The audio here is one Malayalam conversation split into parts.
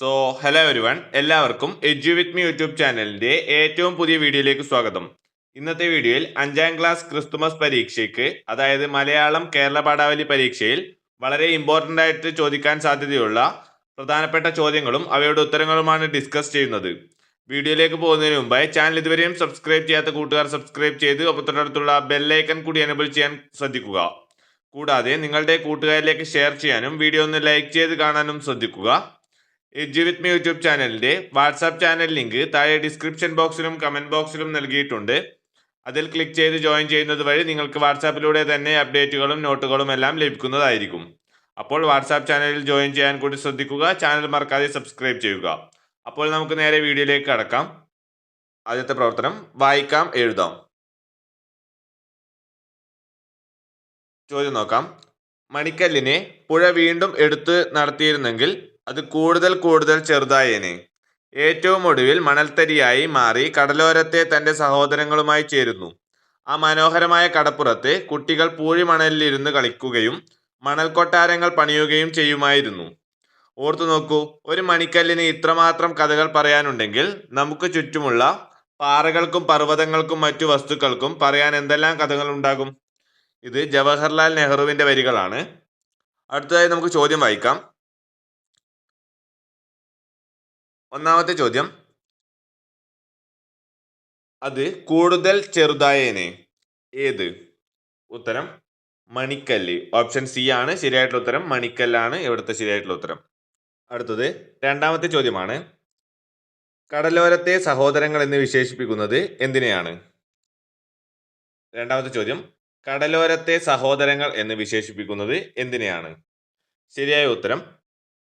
സോ ഹലോ എവരിവൺ, എല്ലാവർക്കും എഡ്യു വിത്ത് മീ യൂട്യൂബ് ചാനലിന്റെ ഏറ്റവും പുതിയ വീഡിയോയിലേക്ക് സ്വാഗതം. ഇന്നത്തെ വീഡിയോയിൽ 5ാം ക്ലാസ് ക്രിസ്തുമസ് പരീക്ഷയ്ക്ക്, അതായത് മലയാളം കേരള പാഠാവലി പരീക്ഷയിൽ വളരെ ഇമ്പോർട്ടൻ്റ് ആയിട്ട് ചോദിക്കാൻ സാധ്യതയുള്ള പ്രധാനപ്പെട്ട ചോദ്യങ്ങളും അവയുടെ ഉത്തരങ്ങളുമാണ് ഡിസ്കസ് ചെയ്യുന്നത്. വീഡിയോയിലേക്ക് പോകുന്നതിന് മുമ്പായി ചാനൽ ഇതുവരെയും സബ്സ്ക്രൈബ് ചെയ്യാത്ത കൂട്ടുകാർ സബ്സ്ക്രൈബ് ചെയ്ത് തൊട്ടടുത്തുള്ള ബെല്ലൈക്കൺ കൂടി എനേബിൾ ചെയ്യാൻ ശ്രദ്ധിക്കുക. കൂടാതെ നിങ്ങളുടെ കൂട്ടുകാരിലേക്ക് ഷെയർ ചെയ്യാനും വീഡിയോ ഒന്ന് ലൈക്ക് ചെയ്ത് കാണാനും ശ്രദ്ധിക്കുക. എഡ്യു വിത്ത് മീ യൂട്യൂബ് ചാനലിന്റെ വാട്സാപ്പ് ചാനൽ ലിങ്ക് താഴെ ഡിസ്ക്രിപ്ഷൻ ബോക്സിലും കമന്റ് ബോക്സിലും നൽകിയിട്ടുണ്ട്. അതിൽ ക്ലിക്ക് ചെയ്ത് ജോയിൻ ചെയ്യുന്നത് വഴി നിങ്ങൾക്ക് വാട്സാപ്പിലൂടെ തന്നെ അപ്ഡേറ്റുകളും നോട്ടുകളും എല്ലാം ലഭിക്കുന്നതായിരിക്കും. അപ്പോൾ വാട്സാപ്പ് ചാനലിൽ ജോയിൻ ചെയ്യാൻ കൂടി ശ്രദ്ധിക്കുക. ചാനൽ മറക്കാതെ സബ്സ്ക്രൈബ് ചെയ്യുക. അപ്പോൾ നമുക്ക് നേരെ വീഡിയോയിലേക്ക് കടക്കാം. ആദ്യത്തെ പ്രവർത്തനം വായിക്കാം എഴുതാം. ചോദ്യം നോക്കാം. മണിക്കല്ലിനെ പുഴ വീണ്ടും എടുത്ത് നടത്തിയിരുന്നെങ്കിൽ അത് കൂടുതൽ ചെറുതായേനെ. ഏറ്റവും ഒടുവിൽ മണൽത്തരിയായി മാറി കടലോരത്തെ തന്റെ സഹോദരങ്ങളുമായി ചേരുന്നു. ആ മനോഹരമായ കടപ്പുറത്ത് കുട്ടികൾ പൂഴിമണലിലിരുന്ന് കളിക്കുകയും മണൽ കൊട്ടാരങ്ങൾ പണിയുകയും ചെയ്യുമായിരുന്നു. ഓർത്തു നോക്കൂ, ഒരു മണിക്കല്ലിന് ഇത്രമാത്രം കഥകൾ പറയാനുണ്ടെങ്കിൽ നമുക്ക് ചുറ്റുമുള്ള പാറകൾക്കും പർവ്വതങ്ങൾക്കും മറ്റു വസ്തുക്കൾക്കും പറയാൻ എന്തെല്ലാം കഥകൾ ഉണ്ടാകും. ഇത് ജവഹർലാൽ നെഹ്റുവിന്റെ വരികളാണ്. അടുത്തതായി നമുക്ക് ചോദ്യം വായിക്കാം. ഒന്നാമത്തെ ചോദ്യം, അത് കൂടുതൽ ചെറുതായേനെ. ഏത്? ഉത്തരം മണിക്കല്ല്. ഓപ്ഷൻ സി ആണ് ശരിയായിട്ടുള്ള ഉത്തരം. മണിക്കല്ലാണ് ഇവിടുത്തെ ശരിയായിട്ടുള്ള ഉത്തരം. അടുത്തത് രണ്ടാമത്തെ ചോദ്യമാണ്. കടലോരത്തെ സഹോദരങ്ങൾ എന്ന് വിശേഷിപ്പിക്കുന്നത് എന്തിനെയാണ്? രണ്ടാമത്തെ ചോദ്യം, കടലോരത്തെ സഹോദരങ്ങൾ എന്ന് വിശേഷിപ്പിക്കുന്നത് എന്തിനെയാണ്? ശരിയായ ഉത്തരം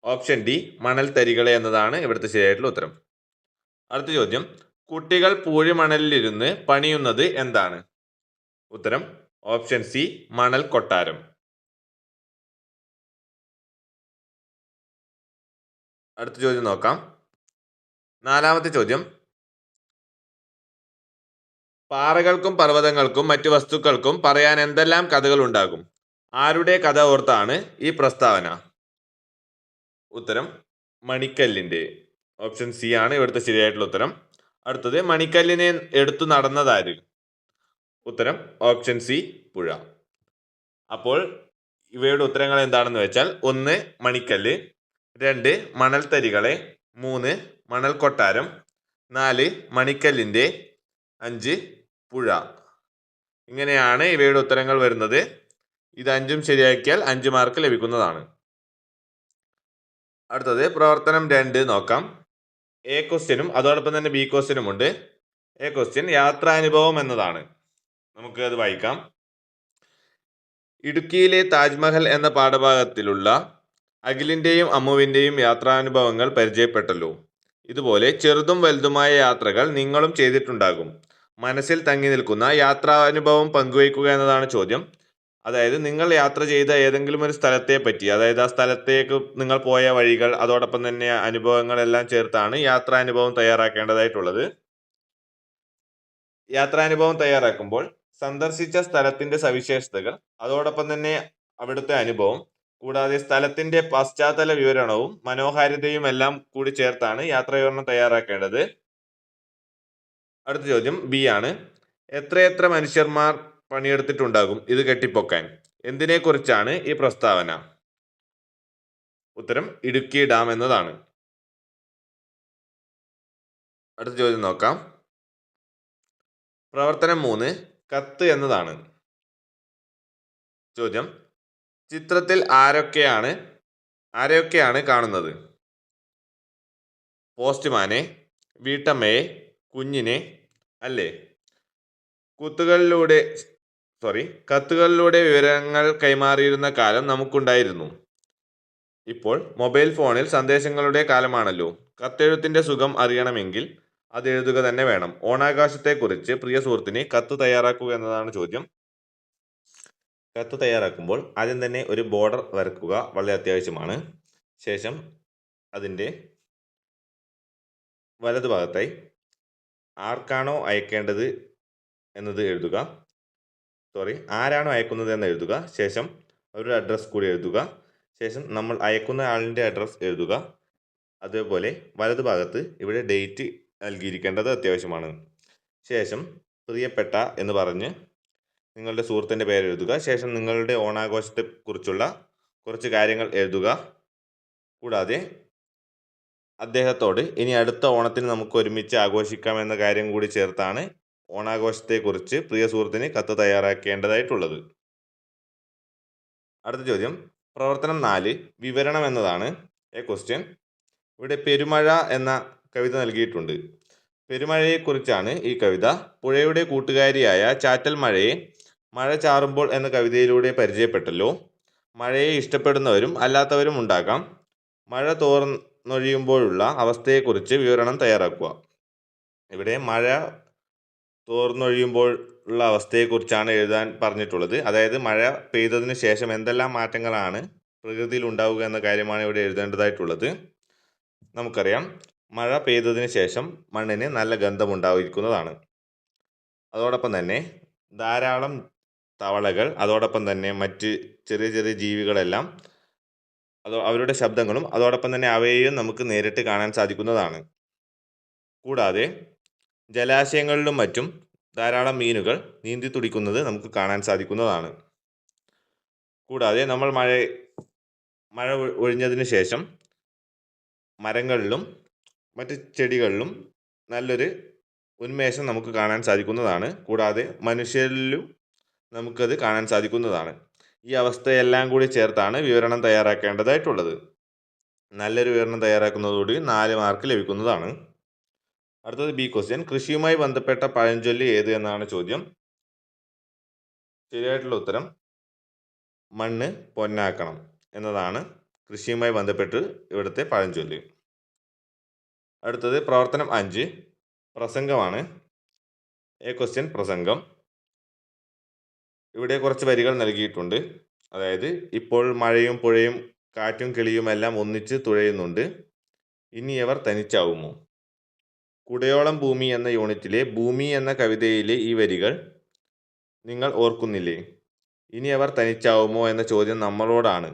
ഓപ്ഷൻ ഡി, മണൽത്തരികളെ എന്നതാണ് ഇവിടുത്തെ ശരിയായിട്ടുള്ള ഉത്തരം. അടുത്ത ചോദ്യം, കുട്ടികൾ പൂഴിമണലിലിരുന്ന് പണിയുന്നത് എന്താണ്? ഉത്തരം ഓപ്ഷൻ സി, മണൽ കൊട്ടാരം. അടുത്ത ചോദ്യം നോക്കാം. നാലാമത്തെ ചോദ്യം, പാറകൾക്കും പർവ്വതങ്ങൾക്കും മറ്റു വസ്തുക്കൾക്കും പറയാൻ എന്തെല്ലാം കഥകൾ ഉണ്ടാകും? ആരുടെ കഥ ഓർത്താണ് ഈ പ്രസ്താവന? ഉത്തരം മണിക്കല്ലിന്റെ. ഓപ്ഷൻ സി ആണ് ഇവിടുത്തെ ശരിയായിട്ടുള്ള ഉത്തരം. അടുത്തത്, മണിക്കല്ലിനെ എടുത്തു നടന്നതാര്? ഉത്തരം ഓപ്ഷൻ സി, പുഴ. അപ്പോൾ ഇവയുടെ ഉത്തരങ്ങൾ എന്താണെന്ന് വെച്ചാൽ: 1 മണിക്കല്ല്, 2 മണൽത്തരികളെ, 3 മണൽ കൊട്ടാരം, 4 മണിക്കല്ലിന്റെ, 5 പുഴ. ഇങ്ങനെയാണ് ഇവയുടെ ഉത്തരങ്ങൾ വരുന്നത്. ഇത് 5ഉം ശരിയാക്കിയാൽ 5 മാർക്ക് ലഭിക്കുന്നതാണ്. അടുത്തത് പ്രവർത്തനം 2 നോക്കാം. എ ക്വസ്റ്റ്യനും അതോടൊപ്പം തന്നെ ബി ക്വസ്റ്റ്യനും ഉണ്ട്. എ ക്വസ്റ്റ്യൻ യാത്രാനുഭവം എന്നതാണ്. നമുക്ക് അത് വായിക്കാം. ഇടുക്കിയിലെ താജ്മഹൽ എന്ന പാഠഭാഗത്തിലുള്ള അഖിലിന്റെയും അമ്മുവിന്റെയും യാത്രാനുഭവങ്ങൾ പരിചയപ്പെട്ടല്ലോ. ഇതുപോലെ ചെറുതും വലുതുമായ യാത്രകൾ നിങ്ങളും ചെയ്തിട്ടുണ്ടാകും. മനസ്സിൽ തങ്ങി നിൽക്കുന്ന യാത്രാനുഭവം പങ്കുവയ്ക്കുക എന്നതാണ് ചോദ്യം. അതായത് നിങ്ങൾ യാത്ര ചെയ്ത ഏതെങ്കിലും ഒരു സ്ഥലത്തെ പറ്റി, അതായത് ആ സ്ഥലത്തേക്ക് നിങ്ങൾ പോയ വഴികൾ, അതോടൊപ്പം തന്നെ അനുഭവങ്ങളെല്ലാം ചേർത്താണ് യാത്രാനുഭവം തയ്യാറാക്കേണ്ടതായിട്ടുള്ളത്. യാത്രാനുഭവം തയ്യാറാക്കുമ്പോൾ സന്ദർശിച്ച സ്ഥലത്തിന്റെ സവിശേഷതകൾ, അതോടൊപ്പം തന്നെ അവിടുത്തെ അനുഭവം, കൂടാതെ സ്ഥലത്തിന്റെ പശ്ചാത്തല വിവരണവും മനോഹാരിതയും എല്ലാം കൂടി ചേർത്താണ് യാത്രാവിവരണം തയ്യാറാക്കേണ്ടത്. അടുത്ത ചോദ്യം ബി ആണ്. എത്രയെത്ര മനുഷ്യന്മാർ പണിയെടുത്തിട്ടുണ്ടാകും ഇത് കെട്ടിപ്പൊക്കാൻ? എന്തിനെ കുറിച്ചാണ് ഈ പ്രസ്താവന? ഉത്തരം ഇടുക്കി ഡാം എന്നതാണ്. അടുത്ത ചോദ്യം നോക്കാം. പ്രവർത്തനം 3 കത്ത് എന്നതാണ്. ചോദ്യം, ചിത്രത്തിൽ ആരെയൊക്കെയാണ് കാണുന്നത്? പോസ്റ്റ്മാനെ, വീട്ടമ്മയെ, കുഞ്ഞിനെ അല്ലേ? കത്തുകളിലൂടെ വിവരങ്ങൾ കൈമാറിയിരുന്ന കാലം നമുക്കുണ്ടായിരുന്നു. ഇപ്പോൾ മൊബൈൽ ഫോണിൽ സന്ദേശങ്ങളുടെ കാലമാണല്ലോ. കത്തെഴുത്തിന്റെ സുഖം അറിയണമെങ്കിൽ അത് എഴുതുക തന്നെ വേണം. ഓണാഘോഷത്തെക്കുറിച്ച് പ്രിയ സുഹൃത്തിന് കത്ത് തയ്യാറാക്കുക എന്നതാണ് ചോദ്യം. കത്ത് തയ്യാറാക്കുമ്പോൾ ആദ്യം തന്നെ ഒരു ബോർഡർ വരക്കുക, വളരെ അത്യാവശ്യമാണ്. ശേഷം അതിൻ്റെ വലതുഭാഗത്തായി ആർക്കാണോ അയക്കേണ്ടത് എന്നത് എഴുതുക. ആരാണോ അയക്കുന്നത് എന്ന് എഴുതുക. ശേഷം ഒരു അഡ്രസ്സ് കൂടി എഴുതുക. ശേഷം നമ്മൾ അയക്കുന്ന ആളിൻ്റെ അഡ്രസ്സ് എഴുതുക. അതേപോലെ വലതുഭാഗത്ത് ഇവിടെ ഡേറ്റ് നൽകിയിരിക്കേണ്ടത് അത്യാവശ്യമാണ്. ശേഷം പ്രിയപ്പെട്ട എന്ന് പറഞ്ഞ് നിങ്ങളുടെ സുഹൃത്തിൻ്റെ പേര് എഴുതുക. ശേഷം നിങ്ങളുടെ ഓണാഘോഷത്തെക്കുറിച്ചുള്ള കുറച്ച് കാര്യങ്ങൾ എഴുതുക. കൂടാതെ അദ്ദേഹത്തോട് ഇനി അടുത്ത ഓണത്തിന് നമുക്ക് ഒരുമിച്ച് ആഘോഷിക്കാം എന്ന കാര്യം കൂടി ചേർത്താണ് ഓണാഘോഷത്തെക്കുറിച്ച് പ്രിയ സുഹൃത്തിന് കത്ത് തയ്യാറാക്കേണ്ടതായിട്ടുള്ളത്. അടുത്ത ചോദ്യം പ്രവർത്തനം 4 വിവരണം എന്നതാണ്. A question. ഇവിടെ പെരുമഴ എന്ന കവിത നൽകിയിട്ടുണ്ട്. പെരുമഴയെക്കുറിച്ചാണ് ഈ കവിത. പുഴയുടെ കൂട്ടുകാരിയായ ചാറ്റൽ മഴയെ മഴ ചാറുമ്പോൾ എന്ന കവിതയിലൂടെ പരിചയപ്പെട്ടല്ലോ. മഴയെ ഇഷ്ടപ്പെടുന്നവരും അല്ലാത്തവരും ഉണ്ടാകാം. മഴ തോർന്നൊഴിയുമ്പോഴുള്ള അവസ്ഥയെക്കുറിച്ച് വിവരണം തയ്യാറാക്കുക. ഇവിടെ മഴ തോർന്നൊഴിയുമ്പോൾ ഉള്ള അവസ്ഥയെക്കുറിച്ചാണ് എഴുതാൻ പറഞ്ഞിട്ടുള്ളത്. അതായത് മഴ പെയ്തതിന് ശേഷം എന്തെല്ലാം മാറ്റങ്ങളാണ് പ്രകൃതിയിൽ ഉണ്ടാവുക എന്ന കാര്യമാണ് ഇവിടെ എഴുതേണ്ടതായിട്ടുള്ളത്. നമുക്കറിയാം, മഴ പെയ്തതിന് ശേഷം മണ്ണിന് നല്ല ഗന്ധമുണ്ടായിരിക്കുന്നതാണ്. അതോടൊപ്പം തന്നെ ധാരാളം തവളകൾ, അതോടൊപ്പം തന്നെ മറ്റ് ചെറിയ ചെറിയ ജീവികളെല്ലാം അവരുടെ ശബ്ദങ്ങളും അതോടൊപ്പം തന്നെ അവയെയും നമുക്ക് നേരിട്ട് കാണാൻ സാധിക്കുന്നതാണ്. കൂടാതെ ജലാശയങ്ങളിലും മറ്റും ധാരാളം മീനുകൾ നീന്തി തുടിക്കുന്നത് നമുക്ക് കാണാൻ സാധിക്കുന്നതാണ്. കൂടാതെ നമ്മൾ മഴ ഒഴിഞ്ഞതിന് ശേഷം മരങ്ങളിലും മറ്റ് ചെടികളിലും നല്ലൊരു ഉന്മേഷം നമുക്ക് കാണാൻ സാധിക്കുന്നതാണ്. കൂടാതെ മനുഷ്യരിലും നമുക്കത് കാണാൻ സാധിക്കുന്നതാണ്. ഈ അവസ്ഥയെല്ലാം കൂടി ചേർത്താണ് വിവരണം തയ്യാറാക്കേണ്ടതായിട്ടുള്ളത്. നല്ലൊരു വിവരണം തയ്യാറാക്കുന്നതോടുകൂടി 4 മാർക്ക് ലഭിക്കുന്നതാണ്. അടുത്തത് ബി ക്വസ്റ്റ്യൻ. കൃഷിയുമായി ബന്ധപ്പെട്ട പഴഞ്ചൊല്ല് ഏത് എന്നാണ് ചോദ്യം. ശരിയായിട്ടുള്ള ഉത്തരം മണ്ണ് പൊന്നാക്കണം എന്നതാണ് കൃഷിയുമായി ബന്ധപ്പെട്ട് ഇവിടുത്തെ പഴഞ്ചൊല്ല്. അടുത്തത് പ്രവർത്തനം 5 പ്രസംഗമാണ്. എ ക്വസ്റ്റ്യൻ പ്രസംഗം. ഇവിടെ കുറച്ച് വരികൾ നൽകിയിട്ടുണ്ട്. അതായത് ഇപ്പോൾ മഴയും പുഴയും കാറ്റും കിളിയുമെല്ലാം ഒന്നിച്ച് തുഴയുന്നുണ്ട്, ഇനി അവർ തനിച്ചാവുമോ. കുടയോളം ഭൂമി എന്ന യൂണിറ്റിലെ ഭൂമി എന്ന കവിതയിലെ ഈ വരികൾ നിങ്ങൾ ഓർക്കുന്നില്ലേ? ഇനി അവർ തനിച്ചാവുമോ എന്ന ചോദ്യം നമ്മളോടാണ്.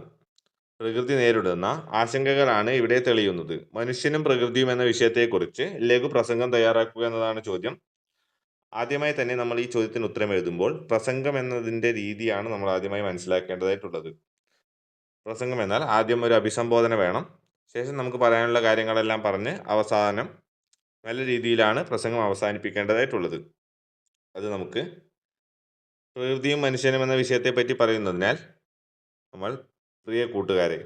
പ്രകൃതി നേരിടുന്ന ആശങ്കകളാണ് ഇവിടെ തെളിയുന്നത്. മനുഷ്യനും പ്രകൃതിയും എന്ന വിഷയത്തെക്കുറിച്ച് ലഘു പ്രസംഗം തയ്യാറാക്കുക എന്നതാണ് ചോദ്യം. ആദ്യമായി തന്നെ നമ്മൾ ഈ ചോദ്യത്തിന് ഉത്തരം എഴുതുമ്പോൾ പ്രസംഗം എന്നതിൻ്റെ രീതിയാണ് നമ്മൾ ആദ്യമായി മനസ്സിലാക്കേണ്ടതായിട്ടുള്ളത്. പ്രസംഗം എന്നാൽ ആദ്യം ഒരു അഭിസംബോധന വേണം. ശേഷം നമുക്ക് പറയാനുള്ള കാര്യങ്ങളെല്ലാം പറഞ്ഞ് അവസാനം നല്ല രീതിയിലാണ് പ്രസംഗം അവസാനിപ്പിക്കേണ്ടതായിട്ടുള്ളത്. അത് നമുക്ക് പ്രകൃതിയും മനുഷ്യനും എന്ന വിഷയത്തെ പറ്റി പറയുന്നതിനാൽ നമ്മൾ പ്രിയ കൂട്ടുകാരെ,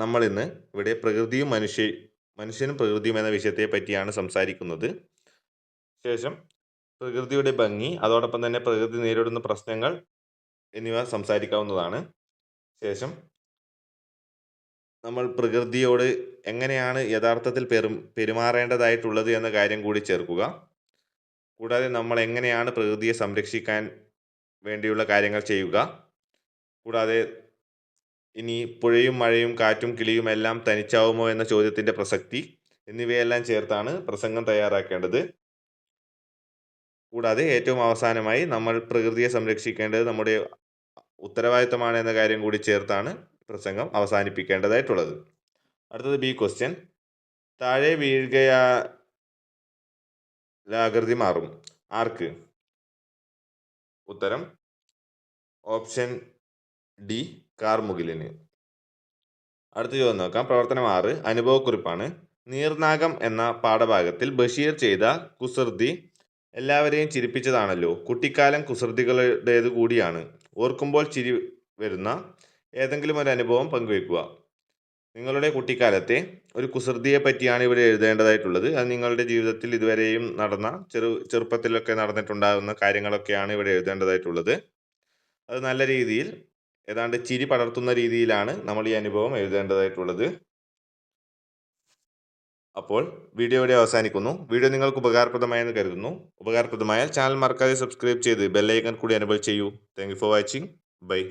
നമ്മൾ ഇന്ന് ഇവിടെ പ്രകൃതിയും മനുഷ്യനും പ്രകൃതിയും എന്ന വിഷയത്തെ പറ്റിയാണ് സംസാരിക്കുന്നത്. ശേഷം പ്രകൃതിയുടെ ഭംഗി, അതോടൊപ്പം തന്നെ പ്രകൃതി നേരിടുന്ന പ്രശ്നങ്ങൾ എന്നിവ സംസാരിക്കാവുന്നതാണ്. ശേഷം നമ്മൾ പ്രകൃതിയോട് എങ്ങനെയാണ് യഥാർത്ഥത്തിൽ പെരുമാറേണ്ടതായിട്ടുള്ളത് എന്ന കാര്യം കൂടി ചേർക്കുക. കൂടാതെ നമ്മൾ എങ്ങനെയാണ് പ്രകൃതിയെ സംരക്ഷിക്കാൻ വേണ്ടിയുള്ള കാര്യങ്ങൾ ചെയ്യുക. കൂടാതെ ഇനി പുഴയും മഴയും കാറ്റും കിളിയും എല്ലാം തനിച്ചാവുമോ എന്ന ചോദ്യത്തിൻ്റെ പ്രസക്തി എന്നിവയെല്ലാം ചേർത്താണ് പ്രസംഗം തയ്യാറാക്കേണ്ടത്. കൂടാതെ ഏറ്റവും അവസാനമായി നമ്മൾ പ്രകൃതിയെ സംരക്ഷിക്കേണ്ടത് നമ്മുടെ ഉത്തരവാദിത്തമാണ് എന്ന കാര്യം കൂടി ചേർത്താണ് പ്രസംഗം അവസാനിപ്പിക്കേണ്ടതായിട്ടുള്ളത്. അടുത്തത് ബി ക്വസ്റ്റ്യൻ. താഴെ വീഴുകയാലാകൃതി മാറും. ആർക്ക്? ഉത്തരം ഓപ്ഷൻ ഡി കാർമുകിലിന്. അടുത്ത ചോദ്യം നോക്കാം. പ്രവർത്തനം 6 അനുഭവക്കുറിപ്പാണ്. നീർനാഗം എന്ന പാഠഭാഗത്തിൽ ബഷീർ ചെയ്ത കുസൃതി എല്ലാവരെയും ചിരിപ്പിച്ചതാണല്ലോ. കുട്ടിക്കാലം കുസൃതികളുടേത് കൂടിയാണ്. ഓർക്കുമ്പോൾ ചിരി വരുന്ന ഏതെങ്കിലും ഒരു അനുഭവം പങ്കുവയ്ക്കുക. നിങ്ങളുടെ കുട്ടിക്കാലത്തെ ഒരു കുസൃതിയെ പറ്റിയാണ് ഇവിടെ എഴുതേണ്ടതായിട്ടുള്ളത്. അത് നിങ്ങളുടെ ജീവിതത്തിൽ ഇതുവരെയും നടന്ന ചെറുപ്പത്തിലൊക്കെ നടന്നിട്ടുണ്ടാകുന്ന കാര്യങ്ങളൊക്കെയാണ് ഇവിടെ എഴുതേണ്ടതായിട്ടുള്ളത്. അത് നല്ല രീതിയിൽ ഏതാണ്ട് ചിരി പടർത്തുന്ന രീതിയിലാണ് നമ്മൾ ഈ അനുഭവം എഴുതേണ്ടതായിട്ടുള്ളത്. അപ്പോൾ വീഡിയോ ഇവിടെ അവസാനിക്കുന്നു. വീഡിയോ നിങ്ങൾക്ക് ഉപകാരപ്രദമായെന്ന് കരുതുന്നു. ഉപകാരപ്രദമായാൽ ചാനൽ മറക്കാതെ സബ്സ്ക്രൈബ് ചെയ്ത് ബെല്ലൈക്കൺ കൂടി എനേബിൾ ചെയ്യൂ. Thank you for watching. By.